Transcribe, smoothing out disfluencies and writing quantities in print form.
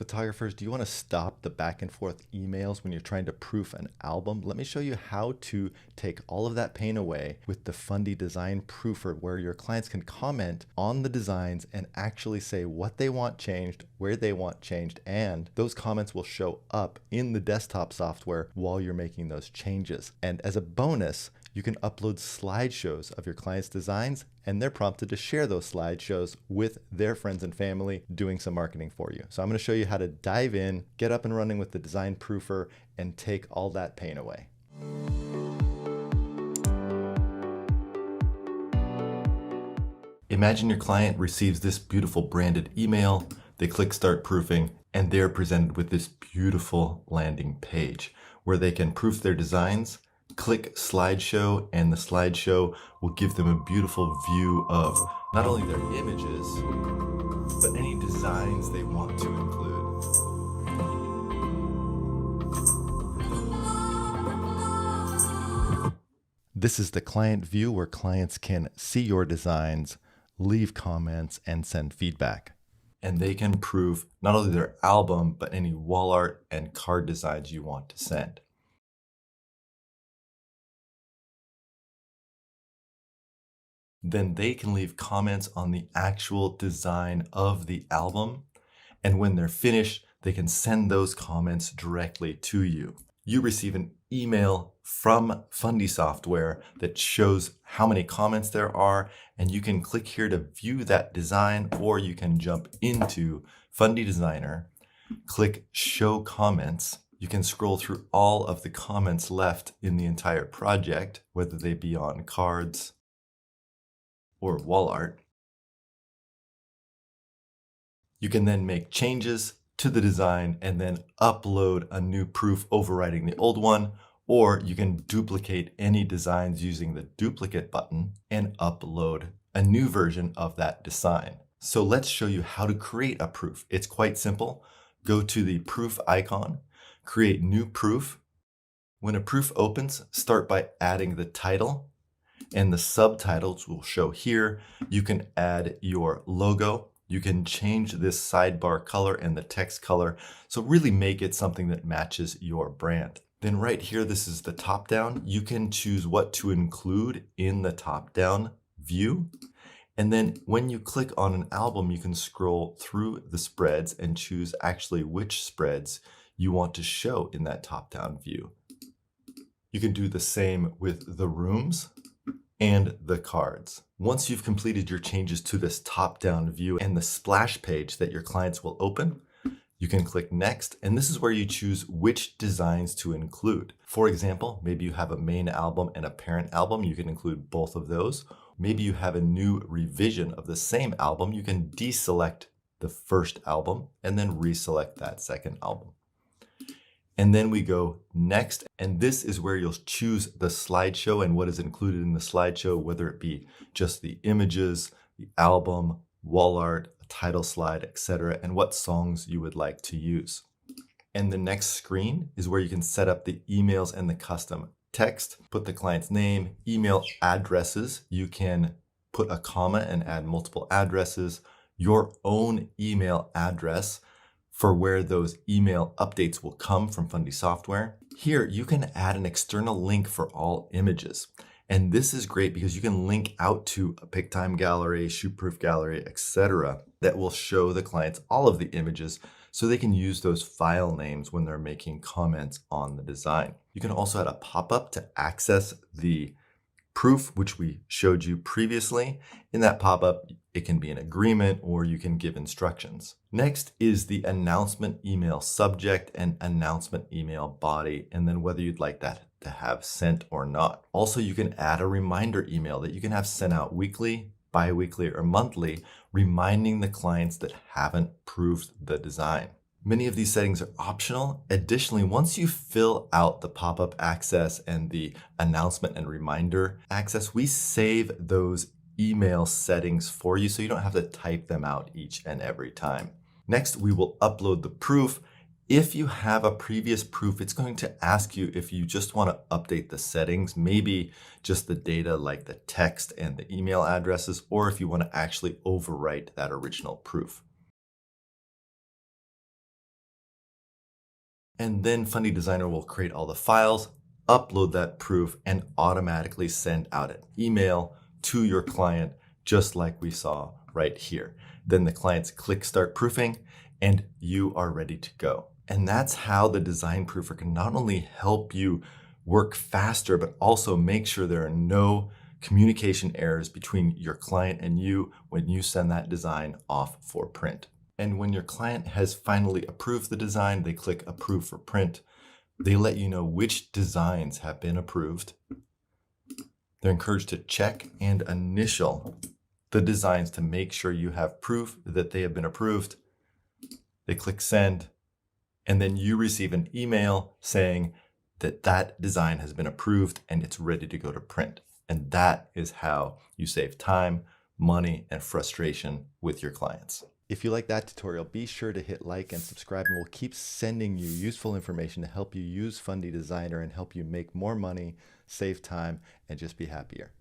Photographers, do you want to stop the back and forth emails when you're trying to proof an album? Let me show you how to take all of that pain away with the Fundy Design Proofer, where your clients can comment on the designs and actually say what they want changed, where they want changed, and those comments will show up in the desktop software while you're making those changes. And as a bonus, you can upload slideshows of your clients' designs, and they're prompted to share those slideshows with their friends and family doing some marketing for you. So I'm going to show you how to dive in, get up and running with the Design Proofer, and take all that pain away. Imagine your client receives this beautiful branded email, they click Start Proofing, and they're presented with this beautiful landing page where they can proof their designs. Click Slideshow, and the slideshow will give them a beautiful view of not only their images, but any designs they want to include. This is the client view where clients can see your designs, leave comments, and send feedback. And they can proof not only their album, but any wall art and card designs you want to send. Then they can leave comments on the actual design of the album. And when they're finished, they can send those comments directly to you. You receive an email from Fundy software that shows how many comments there are, and you can click here to view that design, or you can jump into Fundy Designer, click Show Comments. You can scroll through all of the comments left in the entire project, whether they be on cards or wall art. You can then make changes to the design and then upload a new proof overriding the old one, or you can duplicate any designs using the duplicate button and upload a new version of that design. So let's show you how to create a proof. It's quite simple. Go to the proof icon, create new proof. When a proof opens, start by adding the title, and the subtitles will show here. You can add your logo. You can change this sidebar color and the text color. So really make it something that matches your brand. Then right here, this is the top down. You can choose what to include in the top down view. And then when you click on an album, you can scroll through the spreads and choose actually which spreads you want to show in that top down view. You can do the same with the rooms and the cards. Once you've completed your changes to this top-down view and the splash page that your clients will open, you can click Next, and this is where you choose which designs to include. For example, maybe you have a main album and a parent album. You can include both of those. Maybe you have a new revision of the same album. You can deselect the first album and then reselect that second album. And then we go next, and this is where you'll choose the slideshow and what is included in the slideshow, whether it be just the images, the album, wall art, a title slide, etc., and what songs you would like to use. And the next screen is where you can set up the emails and the custom text, put the client's name, email addresses. You can put a comma and add multiple addresses, your own email address for where those email updates will come from Fundy software. Here, you can add an external link for all images. And this is great because you can link out to a PicTime gallery, Shootproof gallery, etc. that will show the clients all of the images so they can use those file names when they're making comments on the design. You can also add a pop-up to access the proof, which we showed you previously. In that pop-up, it can be an agreement or you can give instructions. Next is the announcement email subject and announcement email body, and then whether you'd like that to have sent or not. Also, you can add a reminder email that you can have sent out weekly, bi-weekly, or monthly, reminding the clients that haven't proofed the design. Many of these settings are optional. Additionally, once you fill out the pop-up access and the announcement and reminder access, we save those email settings for you so you don't have to type them out each and every time. Next, we will upload the proof. If you have a previous proof, it's going to ask you if you just want to update the settings, maybe just the data like the text and the email addresses, or if you want to actually overwrite that original proof. And then Fundy Designer will create all the files, upload that proof, and automatically send out an email to your client, just like we saw right here. Then the clients click Start Proofing, and you are ready to go. And that's how the Design Proofer can not only help you work faster, but also make sure there are no communication errors between your client and you when you send that design off for print. And when your client has finally approved the design, they click Approve for Print. They let you know which designs have been approved. They're encouraged to check and initial the designs to make sure you have proof that they have been approved. They click Send, and then you receive an email saying that that design has been approved and it's ready to go to print. And that is how you save time, money, and frustration with your clients. If you like that tutorial, be sure to hit like and subscribe, and we'll keep sending you useful information to help you use Fundy Designer and help you make more money, save time, and just be happier.